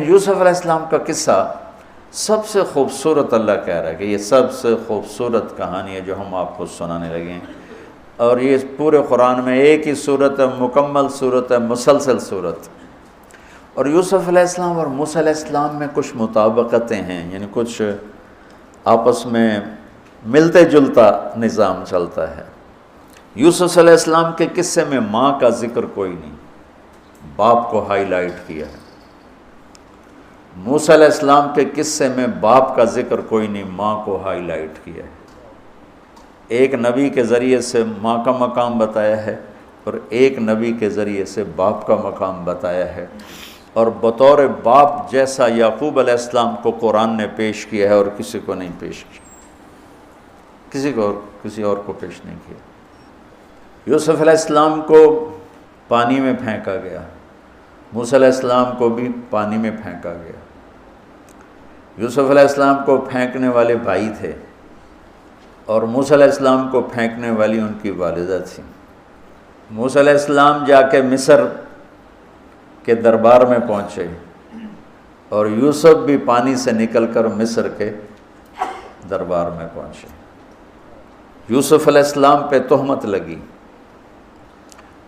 یوسف علیہ السلام کا قصہ سب سے خوبصورت، اللہ کہہ رہا ہے کہ یہ سب سے خوبصورت کہانی ہے جو ہم آپ کو سنانے لگے ہیں، اور یہ پورے قرآن میں ایک ہی صورت ہے، مکمل صورت ہے، مسلسل صورت۔ اور یوسف علیہ السلام اور موسیٰ علیہ السلام میں کچھ مطابقتیں ہیں، یعنی کچھ آپس میں ملتے جلتا نظام چلتا ہے۔ یوسف علیہ السلام کے قصے میں ماں کا ذکر کوئی نہیں، باپ کو ہائی لائٹ کیا ہے۔ موسیٰ علیہ السلام کے قصے میں باپ کا ذکر کوئی نہیں، ماں کو ہائی لائٹ کیا ہے۔ ایک نبی کے ذریعے سے ماں کا مقام بتایا ہے اور ایک نبی کے ذریعے سے باپ کا مقام بتایا ہے، اور بطور باپ جیسا یعقوب علیہ السلام کو قرآن نے پیش کیا ہے اور کسی کو نہیں پیش کیا، کسی اور کو پیش نہیں کیا۔ یوسف علیہ السلام کو پانی میں پھینکا گیا، موسیٰ علیہ السلام کو بھی پانی میں پھینکا گیا۔ یوسف علیہ السلام کو پھینکنے والے بھائی تھے اور موسیٰ علیہ السلام کو پھینکنے والی ان کی والدہ تھی۔ موسیٰ علیہ السلام جا کے مصر کے دربار میں پہنچے اور یوسف بھی پانی سے نکل کر مصر کے دربار میں پہنچے۔ یوسف علیہ السلام پہ تہمت لگی،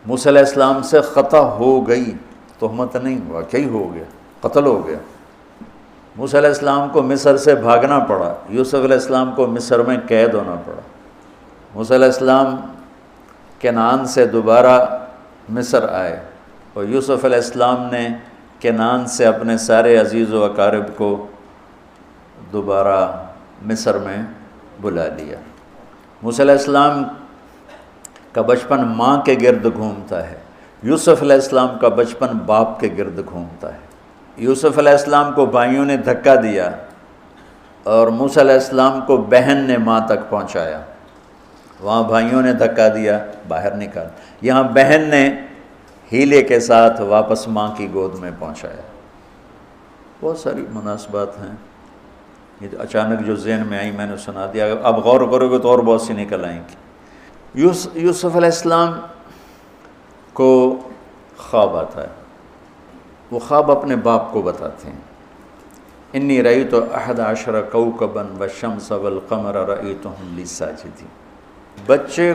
موسیٰ علیہ السلام سے خطا ہو گئی، تہمت نہیں، واقعی ہو گیا، قتل ہو گیا۔ موسیٰ علیہ السلام کو مصر سے بھاگنا پڑا، یوسف علیہ السلام کو مصر میں قید ہونا پڑا۔ موسیٰ علیہ السلام کنعان سے دوبارہ مصر آئے اور یوسف علیہ السلام نے کنعان سے اپنے سارے عزیز و اقارب کو دوبارہ مصر میں بلا لیا۔ موسیٰ علیہ السلام کا بچپن ماں کے گرد گھومتا ہے، یوسف علیہ السلام کا بچپن باپ کے گرد گھومتا ہے۔ یوسف علیہ السلام کو بھائیوں نے دھکا دیا اور موسیٰ علیہ السلام کو بہن نے ماں تک پہنچایا۔ وہاں بھائیوں نے دھکا دیا، باہر نکال، یہاں بہن نے ہیلے کے ساتھ واپس ماں کی گود میں پہنچایا۔ بہت ساری مناسبات ہیں، یہ اچانک جو ذہن میں آئی میں نے سنا دیا، اب غور کرو گے تو اور بہت سی نکل آئیں گی۔ یوسف علیہ السلام کو خواب آتا ہے، وہ خواب اپنے باپ کو بتاتے ہیں، انی رأیت 11 کوكبا والشمس والقمر رأیتهم لی ساجدین۔ بچے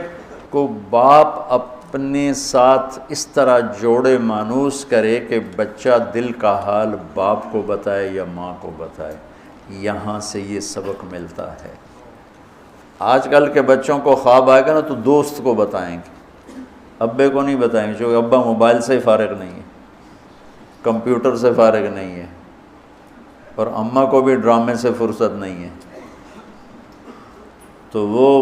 کو باپ اپنے ساتھ اس طرح جوڑے مانوس کرے کہ بچہ دل کا حال باپ کو بتائے یا ماں کو بتائے، یہاں سے یہ سبق ملتا ہے۔ آج کل کے بچوں کو خواب آئے گا نا تو دوست کو بتائیں گے، ابے کو نہیں بتائیں گے، کیونکہ ابا موبائل سے فارغ نہیں ہے، کمپیوٹر سے فارغ نہیں ہے، اور اماں کو بھی ڈرامے سے فرصت نہیں ہے، تو وہ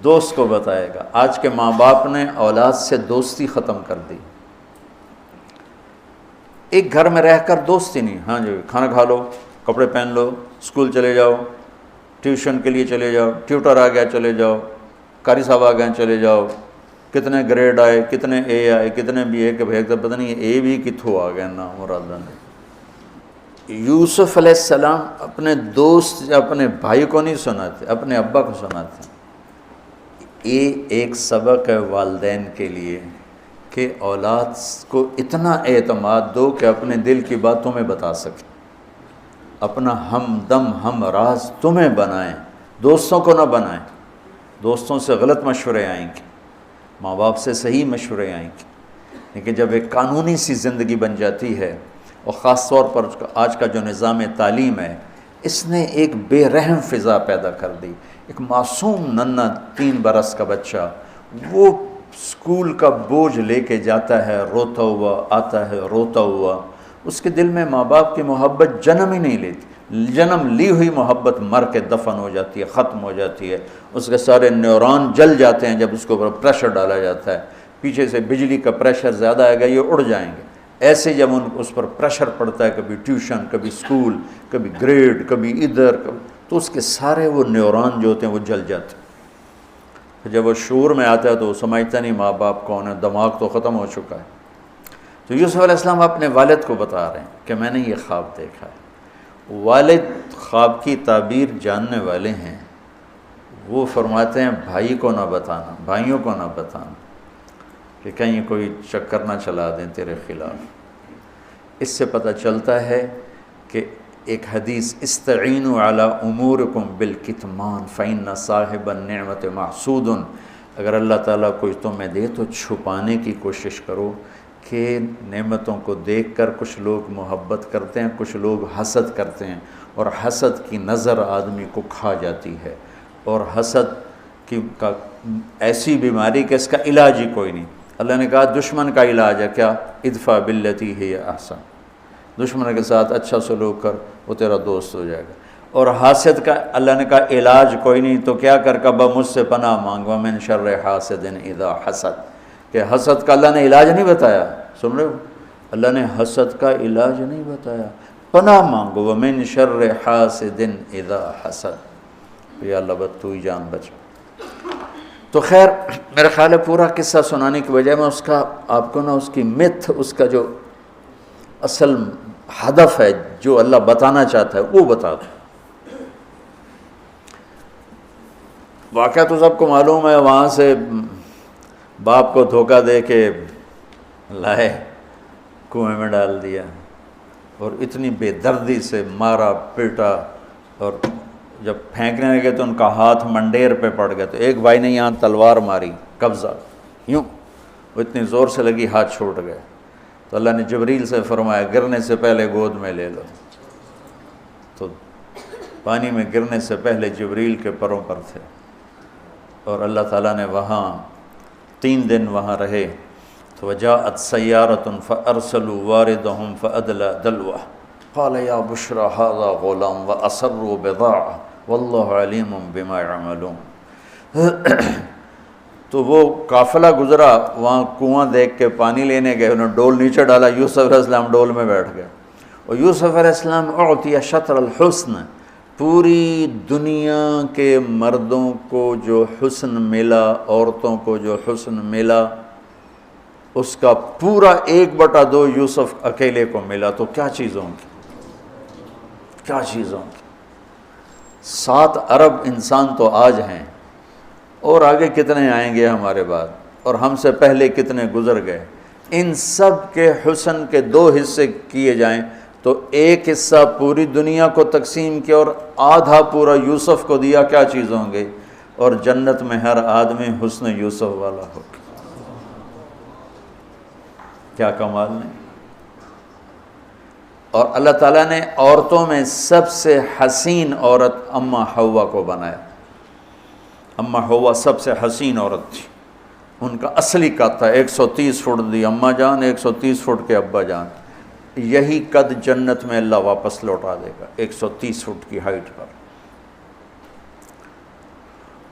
دوست کو بتائے گا۔ آج کے ماں باپ نے اولاد سے دوستی ختم کر دی، ایک گھر میں رہ کر دوستی نہیں، ہاں جی کھانا کھا لو، کپڑے پہن لو، اسکول چلے جاؤ، ٹیوشن کے لیے چلے جاؤ، ٹیوٹر آ گیا چلے جاؤ، قاری صاحب آ گئے چلے جاؤ، کتنے گریڈ آئے، کتنے اے آئے، کتنے بی اے کے بھیجتے پتہ نہیں اے بھی کتھوں آ گئے نا مرادہ نے۔ یوسف علیہ السلام اپنے دوست اپنے بھائی کو نہیں سناتے، اپنے ابا کو سناتے۔ یہ ایک سبق ہے والدین کے لیے کہ اولاد کو اتنا اعتماد دو کہ اپنے دل کی بات تمہیں بتا سکے، اپنا ہمدم ہم راز تمہیں بنائیں، دوستوں کو نہ بنائیں۔ دوستوں سے غلط مشورے آئیں گے، ماں باپ سے صحیح مشورے آئیں گے، لیکن جب ایک قانونی سی زندگی بن جاتی ہے، اور خاص طور پر آج کا جو نظام تعلیم ہے، اس نے ایک بے رحم فضا پیدا کر دی۔ ایک معصوم ننھا 3 برس کا بچہ وہ اسکول کا بوجھ لے کے جاتا ہے، روتا ہوا آتا ہے، روتا ہوا، اس کے دل میں ماں باپ کی محبت جنم ہی نہیں لیتی، جنم لی ہوئی محبت مر کے دفن ہو جاتی ہے، ختم ہو جاتی ہے، اس کے سارے نیورون جل جاتے ہیں جب اس کے اوپر پریشر ڈالا جاتا ہے، پیچھے سے بجلی کا پریشر زیادہ آئے گا یہ اڑ جائیں گے۔ ایسے جب اس پر پریشر پڑتا ہے، کبھی ٹیوشن، کبھی اسکول، کبھی گریڈ، کبھی ادھر، تو اس کے سارے وہ نیورون جو ہوتے ہیں وہ جل جاتے ہیں۔ جب وہ شعور میں آتا ہے تو وہ سمجھتا نہیں ماں باپ کون ہے، دماغ تو ختم ہو چکا ہے۔ تو یوسف علیہ السلام اپنے والد کو بتا رہے ہیں کہ میں نے یہ خواب دیکھا ہے۔ والد خواب کی تعبیر جاننے والے ہیں، وہ فرماتے ہیں بھائی کو نہ بتانا، بھائیوں کو نہ بتانا، کہ کہیں کوئی چکر نہ چلا دیں تیرے خلاف۔ اس سے پتہ چلتا ہے کہ ایک حدیث استعینوا علی امورکم بالکتمان فإن صاحب النعمت محسود، اگر اللہ تعالیٰ کوئی تمہیں دے تو چھپانے کی کوشش کرو، کہ نعمتوں کو دیکھ کر کچھ لوگ محبت کرتے ہیں، کچھ لوگ حسد کرتے ہیں، اور حسد کی نظر آدمی کو کھا جاتی ہے، اور حسد کا ایسی بیماری کہ اس کا علاج ہی کوئی نہیں۔ اللہ نے کہا دشمن کا علاج ہے کیا؟ ادفع باللتی ہی احسن، دشمن کے ساتھ اچھا سلوک کر، وہ تیرا دوست ہو جائے گا۔ اور حاسد کا اللہ نے کہا علاج کوئی نہیں، تو کیا کر کبا مجھ سے پناہ مانگ، ومن شر حاسد اذا حسد، کہ حسد کا اللہ نے علاج نہیں بتایا، سن رہے ہو؟ اللہ نے حسد کا علاج نہیں بتایا، پناہ مانگو، ومن شر حاسد اذا حسد، یا اللہ بس تو ہی جان بچا۔ تو خیر میرا خیال ہے پورا قصہ سنانے کی بجائے میں اس کا آپ کو اس کی متھ، اس کا جو اصل ہدف ہے جو اللہ بتانا چاہتا ہے وہ بتا دوں۔ واقعہ تو سب کو معلوم ہے، وہاں سے باپ کو دھوکہ دے کے لائے، کنویں میں ڈال دیا، اور اتنی بے دردی سے مارا پیٹا، اور جب پھینکنے لگے تو ان کا ہاتھ منڈیر پہ پڑ گیا، تو ایک بھائی نے یہاں تلوار ماری، قبضہ یوں، وہ اتنی زور سے لگی ہاتھ چھوٹ گئے، تو اللہ نے جبریل سے فرمایا گرنے سے پہلے گود میں لے لو، تو پانی میں گرنے سے پہلے جبریل کے پروں پر تھے، اور اللہ تعالیٰ نے وہاں 3 دن وہاں رہے، تو وجاءت سیارة فأرسلوا واردهم فأدلى دلوه قال یا بشرى هذا غلام وأسروا بضاعة واللہ علیم بما يعملون۔ تو وہ قافلہ گزرا، وہاں کنواں دیکھ کے پانی لینے گئے، انہوں نے ڈول نیچے ڈالا، یوسف علیہ السلام ڈول میں بیٹھ گئے، اور یوسف علیہ السلام اعطی شطر الحسن، پوری دنیا کے مردوں کو جو حسن ملا، عورتوں کو جو حسن ملا، اس کا پورا 1/2 یوسف اکیلے کو ملا، تو کیا چیزوں کی، کیا چیزوں کی۔ 7 ارب انسان تو آج ہیں، اور آگے کتنے آئیں گے ہمارے بعد، اور ہم سے پہلے کتنے گزر گئے۔ ان سب کے حسن کے 2 حصے کیے جائیں تو 1 حصہ پوری دنیا کو تقسیم کیا اور آدھا پورا یوسف کو دیا، کیا چیز ہوں گے؟ اور جنت میں ہر آدمی حسن یوسف والا ہو، کیا کمال نہیں۔ اور اللہ تعالیٰ نے عورتوں میں سب سے حسین عورت اماں حوا کو بنایا۔ اماں حوا سب سے حسین عورت تھی، ان کا اصلی قد تھا 130 فٹ دی اماں جان، 130 فٹ کے ابا جان، یہی قد جنت میں اللہ واپس لوٹا دے گا، 130 فٹ کی ہائٹ پر۔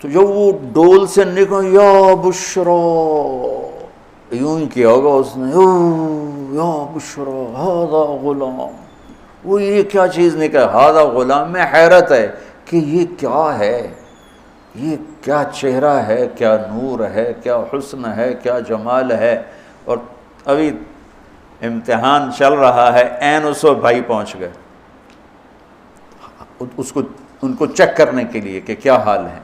تو جو وہ ڈول سے نکل یا بشرا، یوں ہی کیا ہوگا اس نے، یا بشرا ہذا غلام، وہ یہ کیا چیز نکل، ہذا غلام، میں حیرت ہے کہ یہ کیا ہے، یہ کیا چہرہ ہے، کیا نور ہے، کیا حسن ہے، کیا جمال ہے۔ اور ابھی امتحان چل رہا ہے، عین اس وقت بھائی پہنچ گئے ان کو چیک کرنے کے لیے کہ کیا حال ہے۔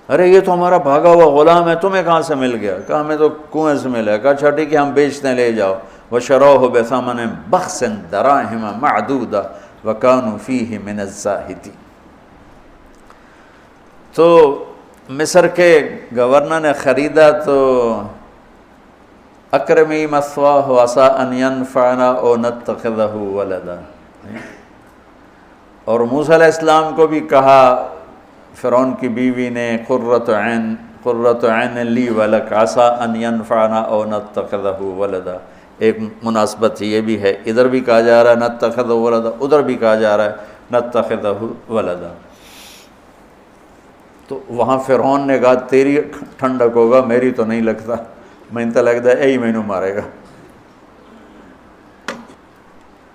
ارے یہ تو ہمارا بھاگا ہوا غلام ہے، تمہیں کہاں سے مل گیا؟ کہا ہمیں تو کنویں سے ملا ہے۔ کہا اچھا ٹھیک ہے، ہم بیچتے ہیں، لے جاؤ۔ وَشَرَوْهُ بِثَمَنٍ بَخْسٍ دَرَاهِمَ مَعْدُودَةٍ وَكَانُوا فِيهِ مِنَ الزَّاهِدِينَ۔ تو مصر کے گورنر نے خریدا تو اکرمی مثواہ وعسیٰ ان ینفعنا او نتخذہ ولدا، اور موسیٰ علیہ السلام کو بھی کہا فرعون کی بیوی نے، قرۃ عین لی ولک عسیٰ ان ینفعنا او نتخذہ ولدا۔ ایک مناسبت یہ بھی ہے، ادھر بھی کہا جا رہا ہے نتخذہ ولدا، ادھر بھی کہا جا رہا ہے نتخذہ ولدا۔ تو وہاں فرعون نے کہا تیری ٹھنڈک ہوگا، میری تو نہیں لگتا، میں تو لگتا ہے یہی مینوں مارے گا۔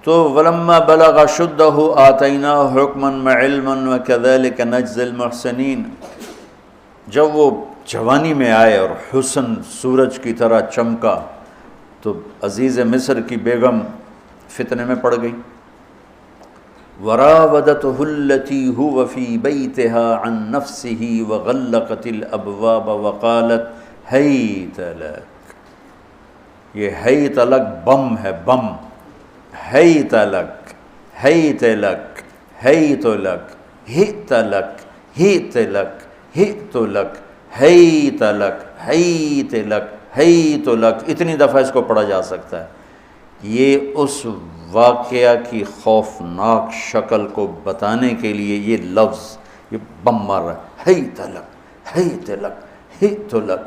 تو وَلَمَّا بَلَغَ شُدَّهُ آتَيْنَاهُ حُكْمًا وَعِلْمًا وَكَذَلِكَ نَجْزِي الْمُحْسِنِينَ۔ جب وہ جوانی میں آئے اور حسن سورج کی طرح چمکا تو عزیز مصر کی بیگم فتنے میں پڑ گئی۔ وراودته التي هو في بيتها عن نفسه وغلقت الابواب وقالت هيت لك، یہ ہیت لک بم ہے، بم، ہیت لک، حیت لک حیت لک ہت لک ہت لک ہت لک حیت لک حیت لک حیت لک، اتنی دفعہ اس کو پڑھا جا سکتا ہے۔ یہ اس واقعہ کی خوفناک شکل کو بتانے کے لیے یہ لفظ، یہ بم مار رہا ہے، حیت لک حیت لک ہت لک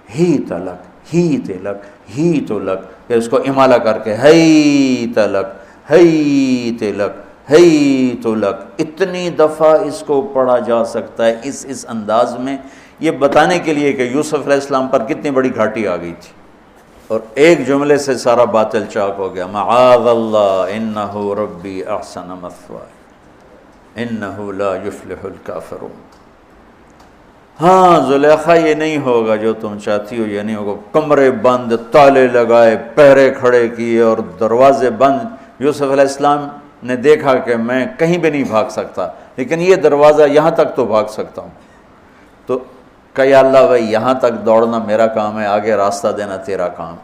ہیت لک ہیت لک ہیت لک، پھر اس کو امالہ کر کے حیت لک حیت لک حیت لک، اتنی دفعہ اس کو پڑھا جا سکتا ہے اس انداز میں، یہ بتانے کے لیے کہ یوسف علیہ السلام پر کتنی بڑی گھاٹی آ گئی تھی، اور ایک جملے سے سارا باطل چاک ہو گیا، معاذ اللہ انہ ربی احسن مثوایا انہ لا یفلح الکافرون۔ ہاں زلیخا یہ نہیں ہوگا جو تم چاہتی ہو، یہ نہیں ہوگا، کمرے بند، تالے لگائے، پہرے کھڑے کیے اور دروازے بند۔ یوسف علیہ السلام نے دیکھا کہ میں کہیں بھی نہیں بھاگ سکتا، لیکن یہ دروازہ یہاں تک تو بھاگ سکتا ہوں، تو کہ یا اللہ بھائی یہاں تک دوڑنا میرا کام ہے، آگے راستہ دینا تیرا کام۔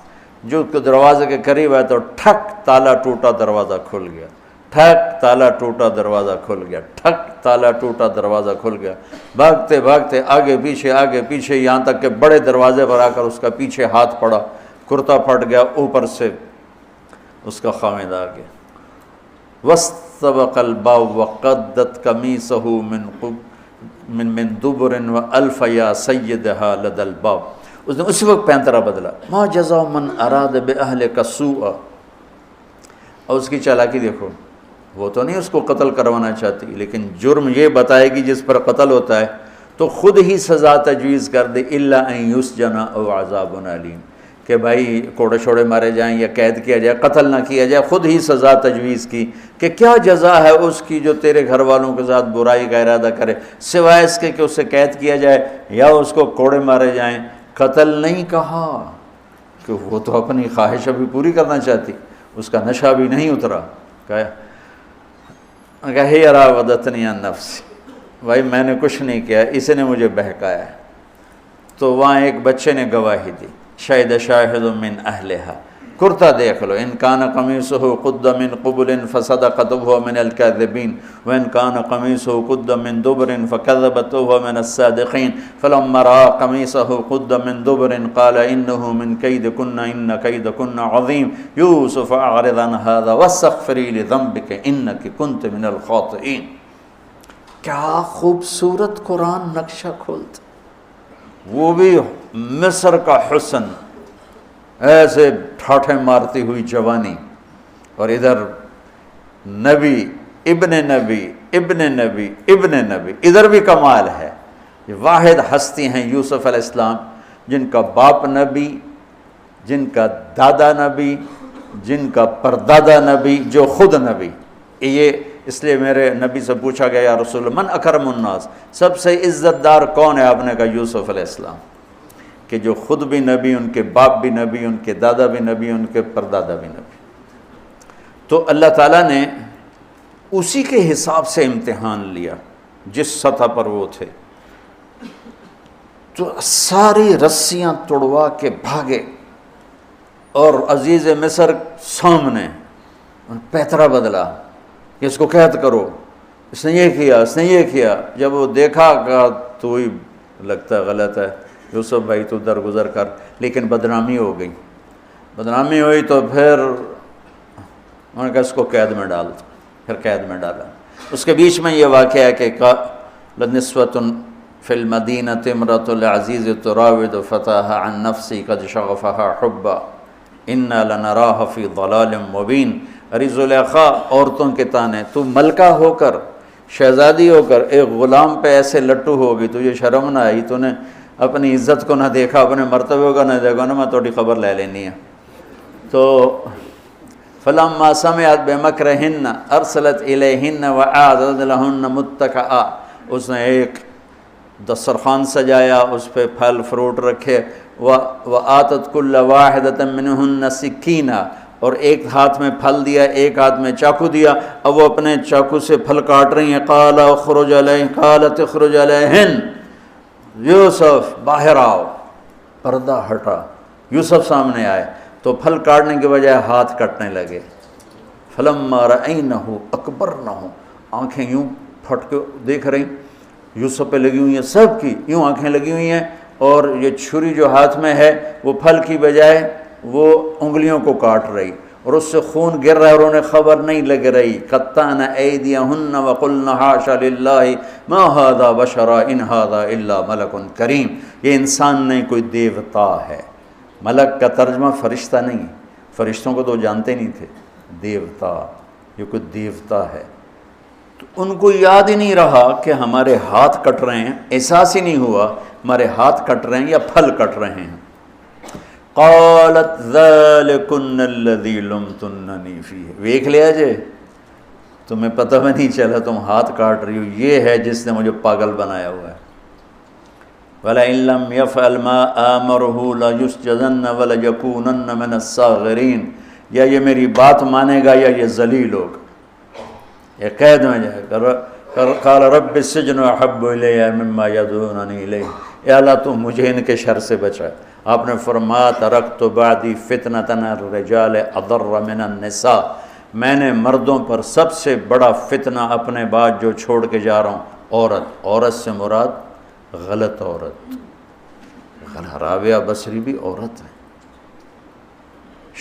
جو دروازے کے قریب ہے تو ٹھک تالا ٹوٹا، دروازہ کھل گیا، ٹھک تالا ٹوٹا، دروازہ کھل گیا، ٹھک تالا ٹوٹا، دروازہ کھل گیا، بھاگتے بھاگتے آگے پیچھے، یہاں تک کہ بڑے دروازے پر آ کر اس کا پیچھے ہاتھ پڑا، کرتا پھٹ گیا، اوپر سے اس کا خامد آ گیا۔ وَاسْتَبَقَ الْبَابُ وَقَدَّتْ قَمِيصَهُ من دبر وَأَلْفَ يَا سَيِّدَهَا لَدَى الْبَابِ، اس نے اسی وقت پینترا بدلا، مَا جَزَاءُ مَنْ أَرَادَ بِأَهْلِكَ سُوءًا، اور اس کی چالاکی دیکھو، وہ تو نہیں اس کو قتل کروانا چاہتی، لیکن جرم یہ بتائے گی جس پر قتل ہوتا ہے تو خود ہی سزا تجویز کر دے، إِلَّا أَن يُسْجَنَ أَوْ عَذَابٌ أَلِيمٌ، کہ بھائی کوڑے شوڑے مارے جائیں یا قید کیا جائے، قتل نہ کیا جائے، خود ہی سزا تجویز کی کہ کیا جزا ہے اس کی جو تیرے گھر والوں کے ساتھ برائی کا ارادہ کرے، سوائے اس کے کہ اسے قید کیا جائے یا اس کو کوڑے مارے جائیں۔ قتل نہیں کہا کہ وہ تو اپنی خواہش ابھی پوری کرنا چاہتی، اس کا نشہ بھی نہیں اترا، کہا ہی راودتنی عن نفسی، بھائی میں نے کچھ نہیں کیا، اس نے مجھے بہکایا ہے۔ تو وہاں ایک بچے نے گواہی دی، شاہد شاہد من اہلہا، کرتا دیکھ لو، ان کان قمیصہ قد من قبل فصدقت وهو من الكاذبین وان کان قمیصہ قد من دبر فکذبت وهو من الصادقین فلما رأى قمیصہ قد من دبر قال انه من کیدکن ان کیدکن عظیم یوسف اعرض عن هذا واستغفری لذنبک انک کنت من الخاطئین۔ کیا خوبصورت قرآن نقشہ کھولتا، وہ بھی مصر کا حسن، ایسے ٹھاٹھے مارتی ہوئی جوانی، اور ادھر نبی ابن نبی ابن نبی ابن نبی، ادھر بھی کمال ہے۔ یہ واحد ہستی ہیں یوسف علیہ السلام، جن کا باپ نبی، جن کا دادا نبی، جن کا پردادا نبی، جو خود نبی۔ یہ اس لیے میرے نبی سے پوچھا گیا یا رسول اللہ من اکرم الناس، سب سے عزت دار کون ہے؟ آپ نے کہا یوسف علیہ السلام، کہ جو خود بھی نبی، ان کے باپ بھی نبی، ان کے دادا بھی نبی، ان کے پردادا بھی نبی۔ تو اللہ تعالیٰ نے اسی کے حساب سے امتحان لیا جس سطح پر وہ تھے، تو ساری رسیاں توڑوا کے بھاگے، اور عزیز مصر سامنے پیترا بدلا کہ اس کو قید کرو، اس نے یہ کیا، اس نے یہ کیا۔ جب وہ دیکھا کہ تو ہی لگتا ہے غلط ہے، یوسف بھائی تو درگزر کر، لیکن بدنامی ہو گئی، بدنامی ہوئی تو پھر انہوں نے کہا اس کو قید میں ڈال دو، پھر قید میں ڈالا۔ اس کے بیچ میں یہ واقعہ ہے کہ لنسوۃ فی المدینۃ امرأۃ العزیز تراود فتاها عن نفسی قد شغفها حبا انا لنراها فی ضلال مبین۔ ارے زلیخا عورتوں کے تانے، تو ملکہ ہو کر، شہزادی ہو کر ایک غلام پہ ایسے لٹو ہوگی، تجھے شرم نہ آئی؟ تو نے اپنی عزت کو نہ دیکھا، اپنے مرتبے کو نہ دیکھا، نا میں تھوڑی خبر لے لینی ہے۔ تو فلما سمعت بمکرہن ارسلت الیہن وأعدت لہن متکئا، اس نے ایک دسترخوان سجایا، اس پہ پھل فروٹ رکھے، وآتت کل واحدۃ منہن سکینہ، اور ایک ہاتھ میں پھل دیا، ایک ہاتھ میں چاقو دیا، اب وہ اپنے چاقو سے پھل کاٹ رہی ہیں۔ قال اخرج علیہن، قالت اخرج علیہن، یوسف باہر آؤ، پردہ ہٹا، یوسف سامنے آئے، تو پھل کاٹنے کے بجائے ہاتھ کٹنے لگے، فلما رأینہ اکبرنہ، آنکھیں یوں پھٹ کے دیکھ رہی یوسف پہ لگی ہوئی ہیں، سب کی یوں آنکھیں لگی ہوئی ہیں، اور یہ چھری جو ہاتھ میں ہے وہ پھل کی بجائے وہ انگلیوں کو کاٹ رہی، اور اس سے خون گر رہا ہے اور انہیں خبر نہیں لگ رہی۔ قطعن ایدیہن وقلن حاشا للہ ما ھذا بشرا ان ھذا الا ملک کریم، یہ انسان نہیں، کوئی دیوتا ہے۔ ملک کا ترجمہ فرشتہ نہیں، فرشتوں کو تو جانتے نہیں تھے، دیوتا، یہ کوئی دیوتا ہے۔ تو ان کو یاد ہی نہیں رہا کہ ہمارے ہاتھ کٹ رہے ہیں، احساس ہی نہیں ہوا ہمارے ہاتھ کٹ رہے ہیں یا پھل کٹ رہے ہیں۔ قالت ذالکن الذی لمتننی فیہ، ویکھ لیا جے، تمہیں پتہ بھی نہیں چلا تم ہاتھ کاٹ رہی ہو، یہ ہے جس نے مجھے پاگل بنایا ہوا ہے۔ وَلَئِن لَّمْ يَفْعَلْ مَا آمَرُهُ لَيُسْجَنَنَّ وَلَيَكُونَنَّ مِنَ الصَّاغِرِينَ، یا یہ میری بات مانے گا یا یہ ذلیل ہوگا، یہ قید میں جائے گا۔ قال رب السجن احب الی مما یدعوننی الیہ، اے اللہ تو مجھے ان کے شر سے بچا۔ آپ نے فرمایا ترکت بعدی فتنۃ الرجال اضر من النساء، میں نے مردوں پر سب سے بڑا فتنہ اپنے بعد جو چھوڑ کے جا رہا ہوں عورت۔ عورت سے مراد غلط عورت، رابعہ بصری بھی عورت ہیں،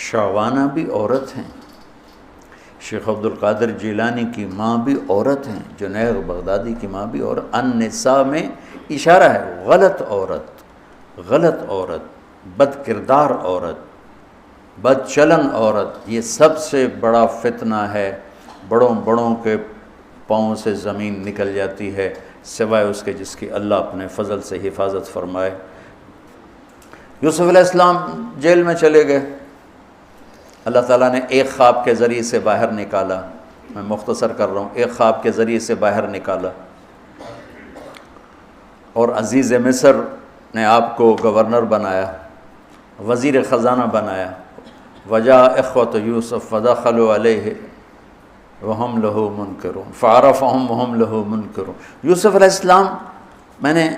شعوانہ بھی عورت ہیں، شیخ عبد القادر جیلانی کی ماں بھی عورت ہیں، جنید بغدادی کی ماں بھی عورت۔ النساء میں اشارہ ہے غلط عورت، غلط عورت، بد کردار عورت، بد چلن عورت، یہ سب سے بڑا فتنہ ہے۔ بڑوں بڑوں کے پاؤں سے زمین نکل جاتی ہے سوائے اس کے جس کی اللہ اپنے فضل سے حفاظت فرمائے۔ یوسف علیہ السلام جیل میں چلے گئے، اللہ تعالیٰ نے ایک خواب کے ذریعے سے باہر نکالا، میں مختصر کر رہا ہوں، ایک خواب کے ذریعے سے باہر نکالا، اور عزیز مصر نے آپ کو گورنر بنایا، وزیر خزانہ بنایا۔ وجاء اخوۃ یوسف فدخلوا علیہ وہم لہ منکرون فعرفہم وہم لہ منکرون۔ یوسف علیہ السلام، میں نے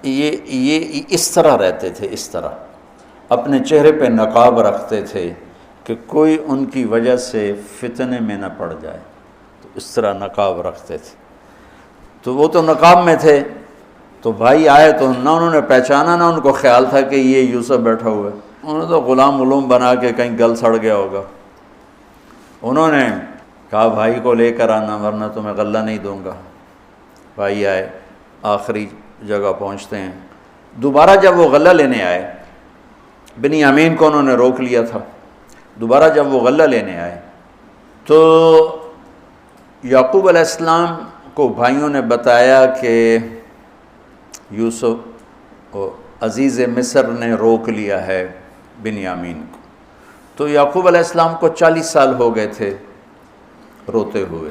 یہ اس طرح رہتے تھے، اس طرح اپنے چہرے پہ نقاب رکھتے تھے کہ کوئی ان کی وجہ سے فتنے میں نہ پڑ جائے، تو اس طرح نقاب رکھتے تھے۔ تو وہ تو نقاب میں تھے، تو بھائی آئے تو نہ انہوں نے پہچانا، نہ ان کو خیال تھا کہ یہ یوسف بیٹھا ہوا ہے، انہوں نے تو غلام علوم بنا کے کہیں گل سڑ گیا ہوگا۔ انہوں نے کہا بھائی کو لے کر آنا ورنہ تمہیں غلہ نہیں دوں گا۔ بھائی آئے، آخری جگہ پہنچتے ہیں۔ دوبارہ جب وہ غلہ لینے آئے، بنیامین کو انہوں نے روک لیا تھا، دوبارہ جب وہ غلہ لینے آئے تو یعقوب علیہ السلام کو بھائیوں نے بتایا کہ یوسف عزیز مصر نے روک لیا ہے بنیامین کو۔ تو یعقوب علیہ السلام کو 40 سال ہو گئے تھے روتے ہوئے۔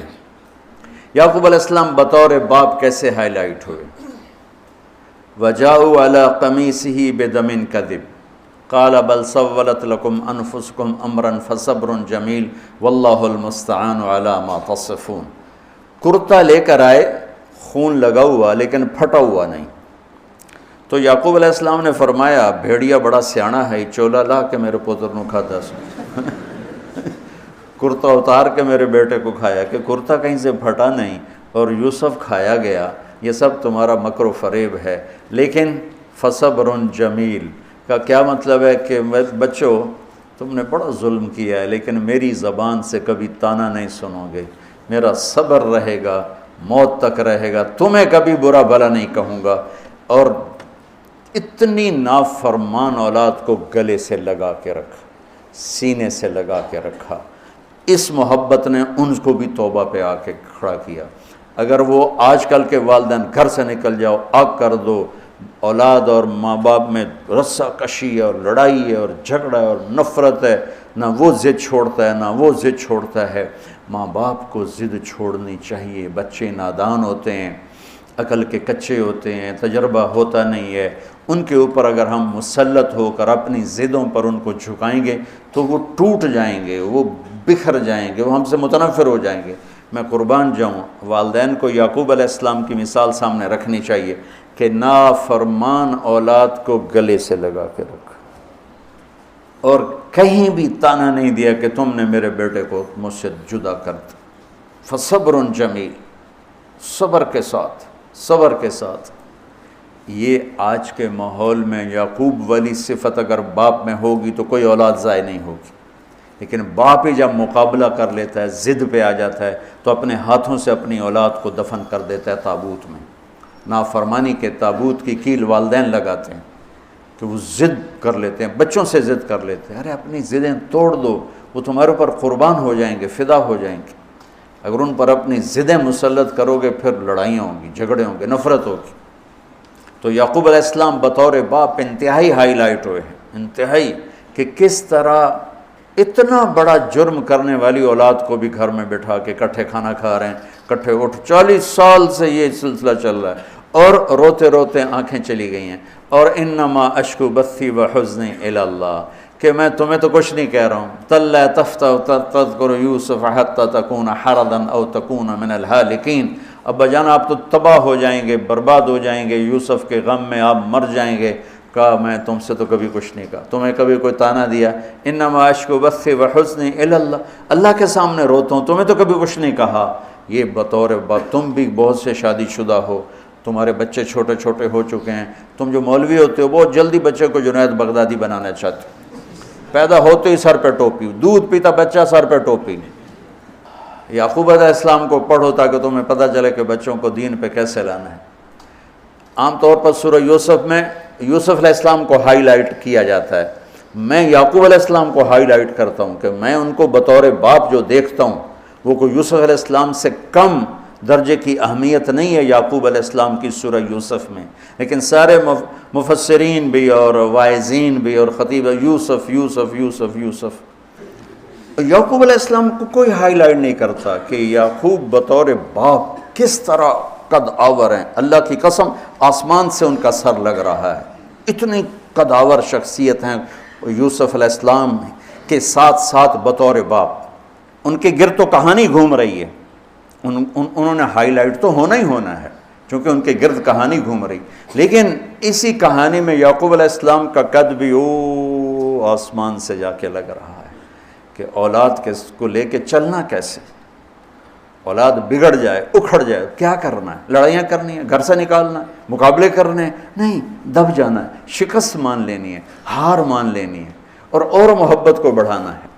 یعقوب علیہ السلام بطور باپ کیسے ہائی لائٹ ہوئے؟ وَجَاءُوا عَلَىٰ قَمِيصِهِ بِدَمٍ كَذِبٍ قَالَ بَلْ سَوَّلَتْ لَكُمْ أَنفُسُكُمْ أَمْرًا فَصَبْرٌ جَمِيلٌ وَاللَّهُ الْمُسْتَعَانُ عَلَىٰ مَا تَصِفُونَ۔ کرتا لے کر آئے، خون لگا ہوا لیکن پھٹا ہوا نہیں۔ تو یعقوب علیہ السلام نے فرمایا بھیڑیا بڑا سیانا ہے، چولا لا کے میرے پوتر نو کھاتا سو کرتا اتار کے میرے بیٹے کو کھایا، کہ کرتا کہیں سے پھٹا نہیں اور یوسف کھایا گیا، یہ سب تمہارا مکر و فریب ہے۔ لیکن فصبر جمیل کا کیا مطلب ہے کہ بچوں تم نے بڑا ظلم کیا ہے لیکن میری زبان سے کبھی تانا نہیں سنو گے، میرا صبر رہے گا، موت تک رہے گا، تمہیں کبھی برا بھلا نہیں کہوں گا۔ اور اتنی نافرمان اولاد کو گلے سے لگا کے رکھا، سینے سے لگا کے رکھا۔ اس محبت نے ان کو بھی توبہ پہ آ کے کھڑا کیا۔ اگر وہ آج کل کے والدین گھر سے نکل جاؤ، آگ کر دو، اولاد اور ماں باپ میں رسہ کشی ہے اور لڑائی ہے اور جھگڑا ہے اور نفرت ہے، نہ وہ ضد چھوڑتا ہے نہ وہ ضد چھوڑتا ہے۔ ماں باپ کو ضد چھوڑنی چاہیے، بچے نادان ہوتے ہیں، عقل کے کچے ہوتے ہیں، تجربہ ہوتا نہیں ہے، ان کے اوپر اگر ہم مسلط ہو کر اپنی ضدوں پر ان کو جھکائیں گے تو وہ ٹوٹ جائیں گے، وہ بکھر جائیں گے، وہ ہم سے متنفر ہو جائیں گے۔ میں قربان جاؤں، والدین کو یعقوب علیہ السلام کی مثال سامنے رکھنی چاہیے کہ نافرمان اولاد کو گلے سے لگا کے رکھا اور کہیں بھی تانا نہیں دیا کہ تم نے میرے بیٹے کو مجھ سے جدا کر دیا۔ فصبر جمیل، صبر کے ساتھ۔ یہ آج کے ماحول میں یعقوب والی صفت اگر باپ میں ہوگی تو کوئی اولاد ضائع نہیں ہوگی، لیکن باپ ہی جب مقابلہ کر لیتا ہے، ضد پہ آ جاتا ہے، تو اپنے ہاتھوں سے اپنی اولاد کو دفن کر دیتا ہے تابوت میں۔ نافرمانی کے تابوت کی کیل والدین لگاتے ہیں کہ وہ ضد کر لیتے ہیں، بچوں سے ضد کر لیتے ہیں۔ ارے اپنی ضدیں توڑ دو، وہ تمہارے اوپر قربان ہو جائیں گے، فدا ہو جائیں گے۔ اگر ان پر اپنی ضدیں مسلط کرو گے پھر لڑائیاں ہوں گی، جھگڑے ہوں گے، نفرت ہوگی۔ تو یعقوب علیہ السلام بطور باپ انتہائی ہائی لائٹ ہوئے ہیں، انتہائی، کہ کس طرح اتنا بڑا جرم کرنے والی اولاد کو بھی گھر میں بٹھا کے اکٹھے کھانا کھا رہے ہیں، اکٹھے اٹھ، 40 سال سے یہ سلسلہ چل رہا ہے، اور روتے روتے آنکھیں چلی گئی ہیں۔ اور انما اشکو بثی وحزنی الی اللہ، کہ میں تمہیں تو کچھ نہیں کہہ رہا ہوں، تاللہ تفتح تذکر یوسف حتی تکون حردا او تکون من الہالکین، ابا جان آپ تو تباہ ہو جائیں گے، برباد ہو جائیں گے، یوسف کے غم میں آپ مر جائیں گے۔ کہا میں تم سے تو کبھی کچھ نہیں کہا، تمہیں کبھی کوئی تانا دیا؟ انما اشکو بثی وحزنی الی اللہ، اللہ کے سامنے روتا ہوں، تمہیں تو کبھی کچھ نہیں کہا۔ یہ بطور باپ، تم بھی بہت سے شادی شدہ ہو، تمہارے بچے چھوٹے چھوٹے ہو چکے ہیں، تم جو مولوی ہوتے ہو بہت جلدی بچے کو جنید بغدادی بنانا چاہتے ہو، پیدا ہوتے ہی سر پہ ٹوپی، دودھ پیتا بچہ سر پہ ٹوپی۔ یعقوب علیہ السلام کو پڑھو تاکہ تمہیں پتہ چلے کہ بچوں کو دین پہ کیسے لانا ہے۔ عام طور پر سورہ یوسف میں یوسف علیہ السلام کو ہائی لائٹ کیا جاتا ہے، میں یعقوب علیہ السلام کو ہائی لائٹ کرتا ہوں کہ میں ان کو بطور باپ جو دیکھتا ہوں وہ کوئی یوسف علیہ السلام سے کم درجے کی اہمیت نہیں ہے یعقوب علیہ السلام کی سورہ یوسف میں، لیکن سارے مفسرین بھی اور واعظین بھی اور خطیب یوسف یوسف یوسف یوسف، یعقوب علیہ السلام کو کوئی ہائی لائٹ نہیں کرتا کہ یعقوب بطور باپ کس طرح قد آور ہیں۔ اللہ کی قسم آسمان سے ان کا سر لگ رہا ہے، اتنی قد آور شخصیت ہیں یوسف علیہ السلام کے ساتھ ساتھ بطور باپ۔ ان کے گرد تو کہانی گھوم رہی ہے، انہوں نے ہائی لائٹ تو ہونا ہی ہونا ہے چونکہ ان کے گرد کہانی گھوم رہی، لیکن اسی کہانی میں یعقوب علیہ السلام کا قد بھی آسمان سے جا کے لگ رہا ہے کہ اولاد کو لے کے چلنا کیسے، اولاد بگڑ جائے، اکھڑ جائے، کیا کرنا ہے؟ لڑائیاں کرنی ہے، گھر سے نکالنا ہے، مقابلے کرنے ہیں؟ نہیں، دب جانا ہے، شکست مان لینی ہے، ہار مان لینی ہے، اور محبت کو بڑھانا ہے۔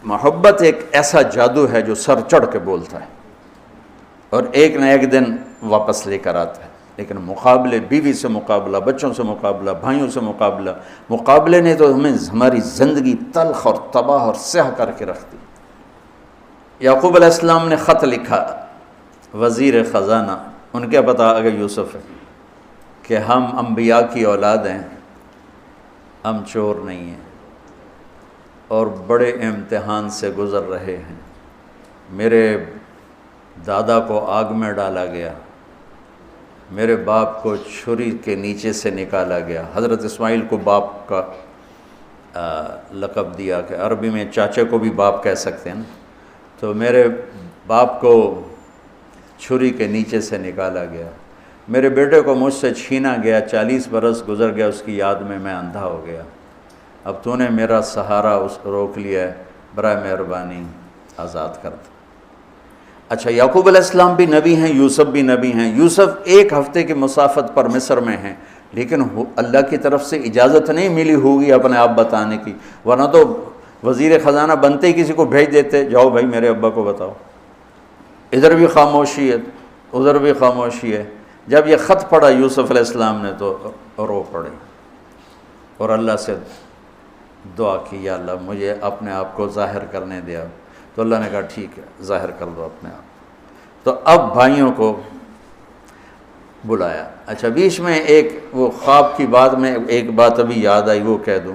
محبت ایک ایسا جادو ہے جو سر چڑھ کے بولتا ہے اور ایک نہ ایک دن واپس لے کر آتا ہے، لیکن مقابلے، بیوی سے مقابلہ، بچوں سے مقابلہ، بھائیوں سے مقابلہ، مقابلے نے تو ہمیں ہماری زندگی تلخ اور تباہ اور سیاہ کر کے رکھ دی۔ یعقوب علیہ السلام نے خط لکھا وزیر خزانہ، ان کے پتہ اگر یوسف ہے، کہ ہم انبیاء کی اولاد ہیں، ہم چور نہیں ہیں اور بڑے امتحان سے گزر رہے ہیں۔ میرے دادا کو آگ میں ڈالا گیا، میرے باپ کو چھری کے نیچے سے نکالا گیا۔ حضرت اسماعیل کو باپ کا لقب دیا کہ عربی میں چاچے کو بھی باپ کہہ سکتے ہیں نا، تو میرے باپ کو چھری کے نیچے سے نکالا گیا، میرے بیٹے کو مجھ سے چھینا گیا، 40 برس گزر گیا، اس کی یاد میں میں اندھا ہو گیا، اب تو نے میرا سہارا روک لیا ہے، برائے مہربانی آزاد کر دو۔ اچھا، یعقوب علیہ السلام بھی نبی ہیں، یوسف بھی نبی ہیں۔ یوسف ایک ہفتے کی مسافت پر مصر میں ہیں، لیکن اللہ کی طرف سے اجازت نہیں ملی ہوگی اپنے آپ بتانے کی، ورنہ تو وزیر خزانہ بنتے ہی کسی کو بھیج دیتے، جاؤ بھائی میرے ابا کو بتاؤ۔ ادھر بھی خاموشی ہے، ادھر بھی خاموشی ہے۔ جب یہ خط پڑھا یوسف علیہ السلام نے تو رو پڑے اور اللہ سے دعا کی، یا اللہ مجھے اپنے آپ کو ظاہر کرنے دیا۔ تو اللہ نے کہا ٹھیک ہے، ظاہر کر دو اپنے آپ۔ تو اب بھائیوں کو بلایا۔ اچھا، بیچ میں ایک وہ خواب کی بات میں ایک بات ابھی یاد آئی، وہ کہہ دوں۔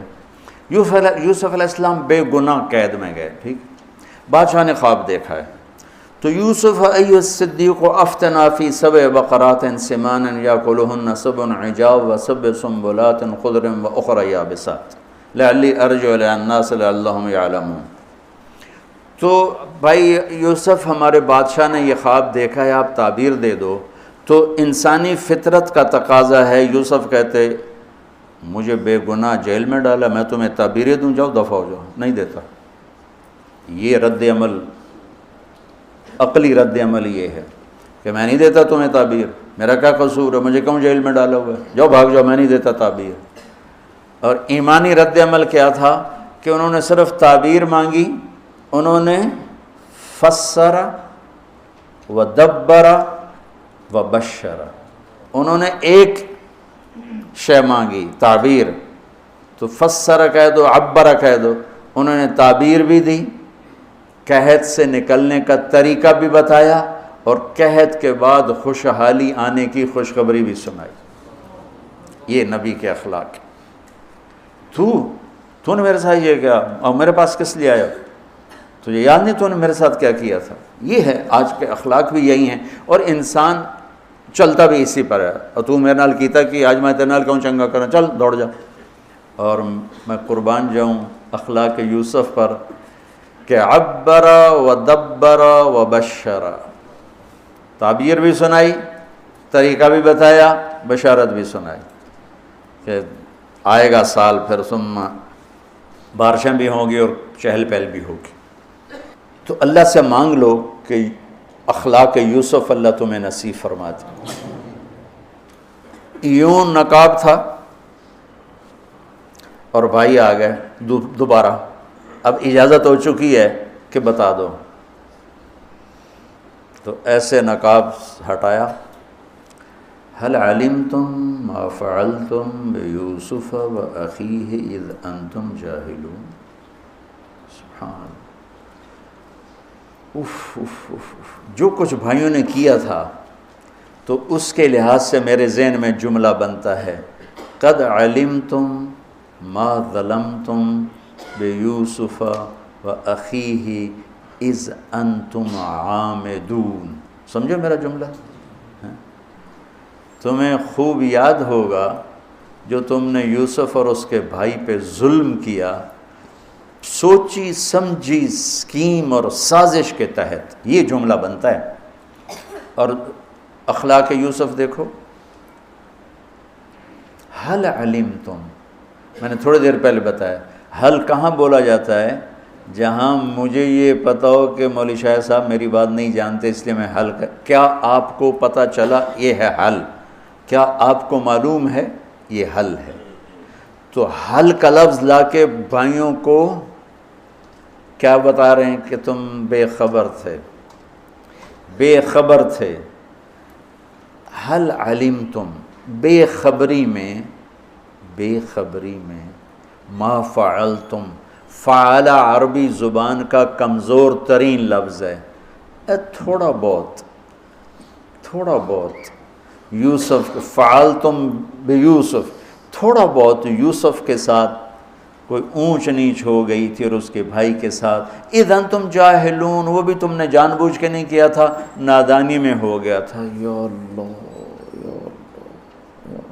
یوسف علیہ السلام بے گناہ قید میں گئے، ٹھیک، بادشاہ نے خواب دیکھا ہے، تو یوسف ایھا الصدیق افتنا فی 7 بقرات سمان یاکلہن 7 عجاف و7 سنبلات خضر واخری یابسات لعلی ارجع الی الناس لعلہم یعلمون۔ تو بھائی یوسف، ہمارے بادشاہ نے یہ خواب دیکھا ہے، آپ تعبیر دے دو۔ تو انسانی فطرت کا تقاضا ہے، یوسف کہتے مجھے بے گناہ جیل میں ڈالا، میں تمہیں تعبیریں دوں، جاؤ دفع ہو جاؤ، نہیں دیتا۔ یہ رد عمل، عقلی رد عمل یہ ہے کہ میں نہیں دیتا تمہیں تعبیر، میرا کیا قصور ہے، مجھے کیوں جیل میں ڈالا ہوا ہے، جاؤ بھاگ جاؤ، میں نہیں دیتا تعبیر۔ اور ایمانی رد عمل کیا تھا کہ انہوں نے صرف تعبیر مانگی، انہوں نے فسر و دبر و بشر، انہوں نے ایک شے مانگی تعبیر، تو فسر کہہ دو، عبر کہہ دو، انہوں نے تعبیر بھی دی، قحط سے نکلنے کا طریقہ بھی بتایا، اور قحط کے بعد خوشحالی آنے کی خوشخبری بھی سنائی۔ یہ نبی کے اخلاق ہے۔ تو نے میرے ساتھ یہ کیا، اور میرے پاس کس لیے آیا، تجھے یاد نہیں تو نے میرے ساتھ کیا کیا تھا؟ یہ ہے آج کے اخلاق بھی یہی ہیں، اور انسان چلتا بھی اسی پر ہے۔ اور تو میرے نال کیتا کہ آج میں تیرے نال کیوں چنگا کرنا، چل دوڑ جا۔ اور میں قربان جاؤں اخلاق یوسف پر کہ عبر و دبر و بشر، تعبیر بھی سنائی، طریقہ بھی بتایا، بشارت بھی سنائی کہ آئے گا سال، پھر ثم بارشیں بھی ہوں گی اور چہل پہل بھی ہوگی۔ تو اللہ سے مانگ لو کہ اخلاق یوسف اللہ تمہیں نصیب فرما دے۔ یوں نقاب تھا اور بھائی آ گئے دوبارہ، اب اجازت ہو چکی ہے کہ بتا دو، تو ایسے نقاب ہٹایا، هل علمتم ما فعلتم بيوسف وأخيه إذ أنتم جاهلون۔ سبحان اللہ، جو کچھ بھائیوں نے کیا تھا تو اس کے لحاظ سے میرے ذہن میں جملہ بنتا ہے، قد علمتم ما ظلمتم بیوسف وأخیہ اذ انتم عامدون۔ سمجھو میرا جملہ؟ تمہیں خوب یاد ہوگا جو تم نے یوسف اور اس کے بھائی پہ ظلم کیا، سوچی سمجھی اسکیم اور سازش کے تحت، یہ جملہ بنتا ہے۔ اور اخلاق یوسف دیکھو، حل علمتم، میں نے تھوڑی دیر پہلے بتایا، حل کہاں بولا جاتا ہے؟ جہاں مجھے یہ پتہ ہو کہ مولوی شاہ صاحب میری بات نہیں جانتے اس لیے میں حل کیا آپ کو پتہ چلا؟ یہ ہے حل۔ کیا آپ کو معلوم ہے؟ یہ حل ہے۔ تو حل کا لفظ لا کے بھائیوں کو کیا بتا رہے ہیں کہ تم بے خبر تھے، بے خبر تھے۔ حل علمتم، بے خبری میں ما فعلتم، فعل عربی زبان کا کمزور ترین لفظ ہے، تھوڑا بہت یوسف، فعلتم بیوسف، تھوڑا بہت یوسف کے ساتھ کوئی اونچ نیچ ہو گئی تھی اور اس کے بھائی کے ساتھ، اذ انتم جاہلون، وہ بھی تم نے جان بوجھ کے نہیں کیا تھا، نادانی میں ہو گیا تھا۔ یا اللہ، یا اللہ، یا اللہ،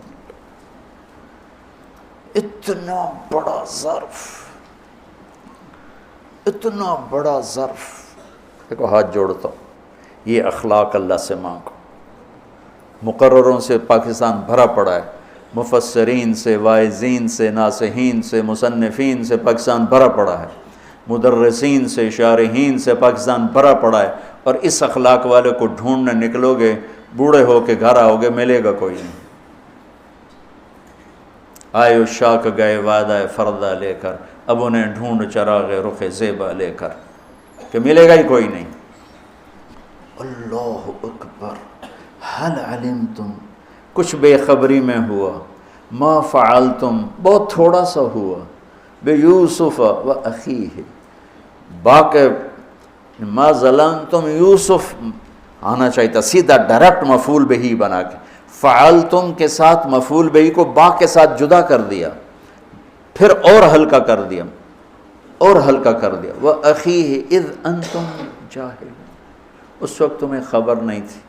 اتنا بڑا ظرف، اتنا بڑا ظرف۔ دیکھو ہاتھ جوڑتا ہوں، یہ اخلاق اللہ سے مانگو۔ مقرروں سے پاکستان بھرا پڑا ہے، مفسرین سے، واعظین سے، ناصحین سے، مصنفین سے پاکستان بھرا پڑا ہے، مدرسین سے، شارحین سے پاکستان بھرا پڑا ہے، اور اس اخلاق والے کو ڈھونڈنے نکلو گے، بوڑھے ہو کے گھر آؤ گے، ملے گا کوئی نہیں۔ آئے شاک گئے وعدہ فردہ لے کر، اب انہیں ڈھونڈ چراغ رخ زیبا لے کر، کہ ملے گا ہی کوئی نہیں۔ اللہ اکبر، حل علمتم، کچھ بے خبری میں ہوا، ما فعلتم، بہت تھوڑا سا ہوا، بے یوسف و اخیہ، باقی ما ظلمتم، یوسف آنا چاہیے تھا سیدھا ڈائریکٹ مفعول بہی بنا کے، فعلتم کے ساتھ مفعول بہی کو با کے ساتھ جدا کر دیا، پھر اور ہلکا کر دیا، وَأَخِيهِ إِذْ أَنْتُمْ جَاهِلُونَ، اس وقت تمہیں خبر نہیں تھی۔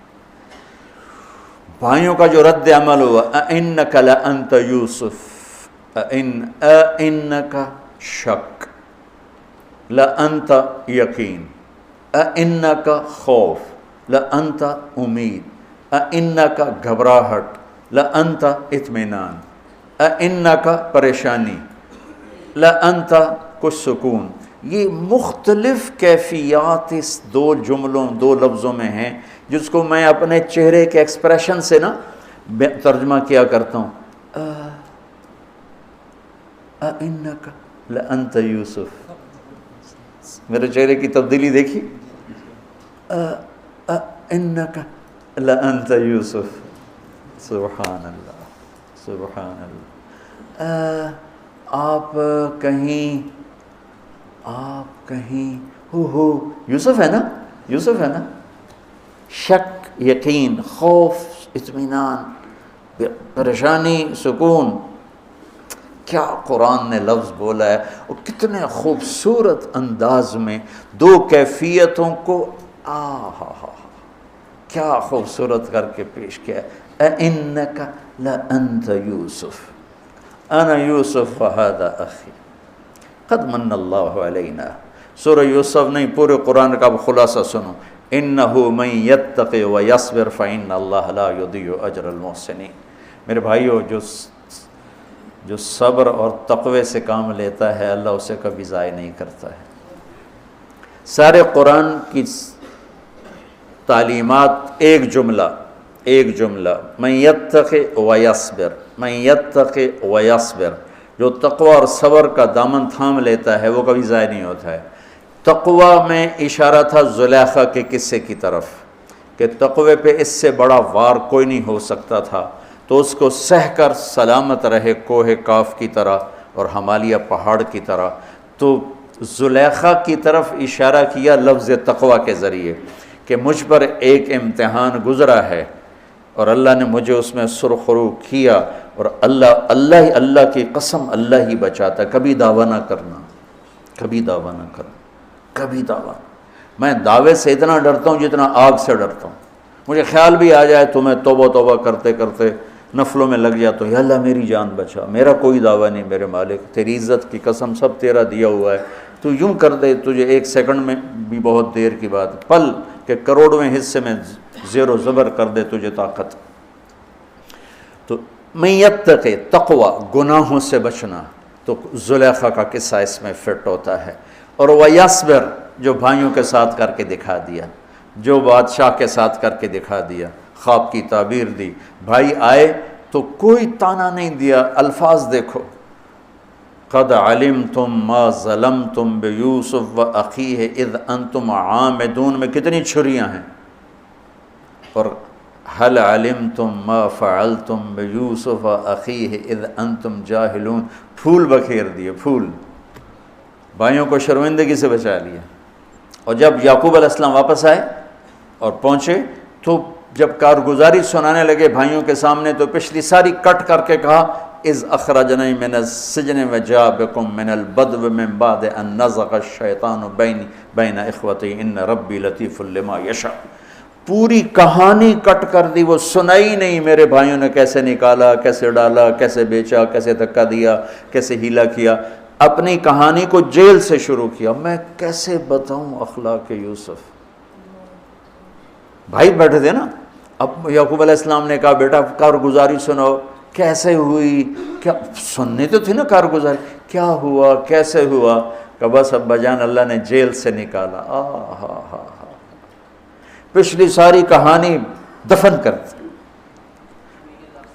بھائیوں کا جو رد عمل ہوا، أَإِنَّكَ لَأَنْتَ يُوسُف، أَإِنَّكَ شک، لَأَنْتَ یقین، أَإِنَّكَ خوف، لَأَنْتَ امید، أَإِنَّكَ گھبراہٹ، لَأَنْتَ اطمینان۔ انکا پریشانی، لانت کچھ سکون، یہ مختلف کیفیات اس دو جملوں دو لفظوں میں ہیں، جس کو میں اپنے چہرے کے ایکسپریشن سے نا ترجمہ کیا کرتا ہوں. انکا لانت یوسف، میرے چہرے کی تبدیلی دیکھی، انکا لانت یوسف. سبحان اللہ سبحان اللہ. آپ کہیں ہو یوسف ہے نا، یوسف ہے نا، شک، یقین، خوف، اطمینان، پریشانی، سکون. کیا قرآن نے لفظ بولا ہے، اور کتنے خوبصورت انداز میں دو کیفیتوں کو کیا خوبصورت کر کے پیش کیا ہے. اِنَّكَ لَأَنْتَ يُوسُف اَنَا يُوسُف وَهَذَا أَخِي قَدْ مَنَّ اللَّهُ عَلَيْنَا. سورہ یوسف نہیں، پورے قرآن کا خلاصہ سنو. إِنَّهُ مَن يَتَّقِ وَيَصْبِرْ فَإِنَّ اللَّهَ لَا يُضِيعُ أَجْرَ الْمُحْسِنِينَ. میرے بھائیو، جو صبر اور تقوی سے کام لیتا ہے اللہ اسے کبھی ضائع نہیں کرتا ہے. سارے قرآن کی تعلیمات ایک جملہ من یتق ویصبر، من یتق ویصبر. جو تقوی اور صبر کا دامن تھام لیتا ہے وہ کبھی ضائع نہیں ہوتا ہے. تقوی میں اشارہ تھا زلیخا کے قصے کی طرف کہ تقوی پہ اس سے بڑا وار کوئی نہیں ہو سکتا تھا، تو اس کو سہ کر سلامت رہے کوہ کاف کی طرح اور ہمالیہ پہاڑ کی طرح. تو زلیخا کی طرف اشارہ کیا لفظ تقوی کے ذریعے کہ مجھ پر ایک امتحان گزرا ہے اور اللہ نے مجھے اس میں سرخرو کیا، اور اللہ کی قسم اللہ ہی بچاتا. کبھی دعویٰ نہ کرنا، کبھی دعویٰ نہ کرنا، کبھی دعویٰ. میں دعوے سے اتنا ڈرتا ہوں جتنا آگ سے ڈرتا ہوں. مجھے خیال بھی آ جائے تو میں توبہ کرتے کرتے نفلوں میں لگ جاتا ہوں، یا اللہ میری جان بچا، میرا کوئی دعویٰ نہیں میرے مالک، تیری عزت کی قسم سب تیرا دیا ہوا ہے، تو یوں کر دے. تجھے ایک سیکنڈ میں بھی بہت دیر کی بات، پل کہ کروڑویں حصے میں زیر و زبر کر دے تجھے طاقت. تو من یتق تقوی، گناہوں سے بچنا، تو زلیخا کا قصہ اس میں فٹ ہوتا ہے. اور ویصبر، جو بھائیوں کے ساتھ کر کے دکھا دیا، جو بادشاہ کے ساتھ کر کے دکھا دیا، خواب کی تعبیر دی، بھائی آئے تو کوئی تانا نہیں دیا. الفاظ دیکھو، قد علمتم ما ظلمتم بیوسف واخیہ اذ انتم عامدون میں کتنی چھریاں ہیں. اور هل علمتم ما فعلتم بیوسف واخیہ اذ انتم جاہلون، پھول بکھیر دیے، پھول. بھائیوں کو شرمندگی سے بچا لیا. اور جب یعقوب علیہ السلام واپس آئے اور پہنچے تو جب کارگزاری سنانے لگے بھائیوں کے سامنے تو پچھلی ساری کٹ کر کے کہا اذ اخرجنی من السجن وجاء بکم من البدو من بعد ان نزغ الشیطان بین اخوتی ان ربی لطیف لما یشاء. پوری کہانی کٹ کر دی، وہ سنائی نہیں میرے بھائیوں نے کیسے نکالا، کیسے ڈالا، کیسے بیچا، کیسے دھکا دیا، کیسے ہیلا کیا. اپنی کہانی کو جیل سے شروع کیا. میں کیسے بتاؤں اخلاق یوسف. بھائی بیٹھے تھے نا، اب یعقوب علیہ السلام نے کہا بیٹا کارگزاری سناؤ، کیسے ہوئی، کیا سننے تو تھی نا کارگزاری، کیا ہوا، کیسے ہوا. کہ بس ابا جان اللہ نے جیل سے نکالا. پچھلی ساری کہانی دفن کر دی.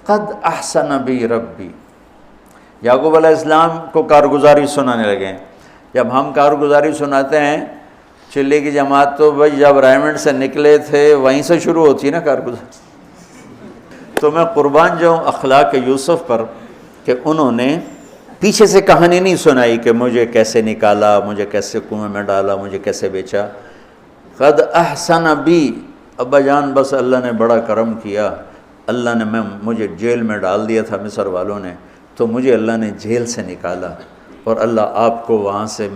قد احسن بی ربی. یعقوب علیہ السلام کو کارگزاری سنانے لگے. جب ہم کارگزاری سناتے ہیں چلی کی جماعت تو بھائی جب رائمنڈ سے نکلے تھے وہیں سے شروع ہوتی ہے نا کارگزاری. تو میں قربان جاؤں اخلاق یوسف پر کہ انہوں نے پیچھے سے کہانی نہیں سنائی کہ مجھے کیسے نکالا، مجھے کیسے کنویں میں ڈالا، مجھے کیسے بیچا. قد احسن بی، ابا جان بس اللہ نے بڑا کرم کیا، اللہ نے مجھے جیل میں ڈال دیا تھا مصر والوں نے، تو مجھے اللہ نے جیل سے نکالا اور اللہ آپ کو وہاں سے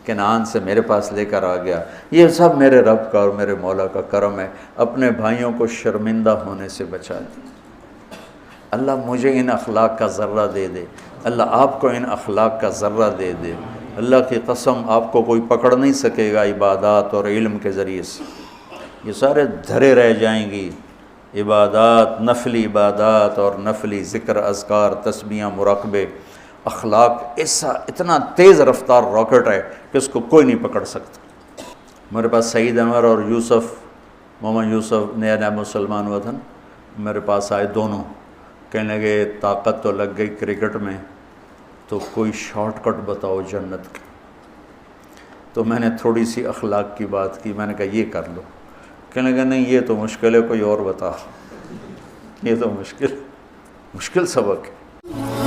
کنعان سے میرے پاس لے کر آ گیا. یہ سب میرے رب کا اور میرے مولا کا کرم ہے. اپنے بھائیوں کو شرمندہ ہونے سے بچا دیا. اللہ مجھے ان اخلاق کا ذرہ دے دے، اللہ آپ کو ان اخلاق کا ذرہ دے دے. اللہ کی قسم آپ کو کوئی پکڑ نہیں سکے گا عبادات اور علم کے ذریعے سے. یہ سارے دھرے رہ جائیں گی عبادات، نفلی عبادات اور نفلی ذکر، اذکار، تسبیحاں، مراقبے، اخلاق ایسا اتنا تیز رفتار راکٹ ہے کہ اس کو کوئی نہیں پکڑ سکتا۔ میرے پاس سعید انور اور یوسف، محمد یوسف نیا نیا مسلمان ہوا تھا نا، میرے پاس آئے دونوں، کہنے لگے طاقت تو لگ گئی کرکٹ میں، تو کوئی شارٹ کٹ بتاؤ جنت کی۔ تو میں نے تھوڑی سی اخلاق کی بات کی، میں نے کہا یہ کر لو، کہنے لگا نہیں یہ تو مشکل ہے، کوئی اور بتا، یہ تو مشکل سبق ہے۔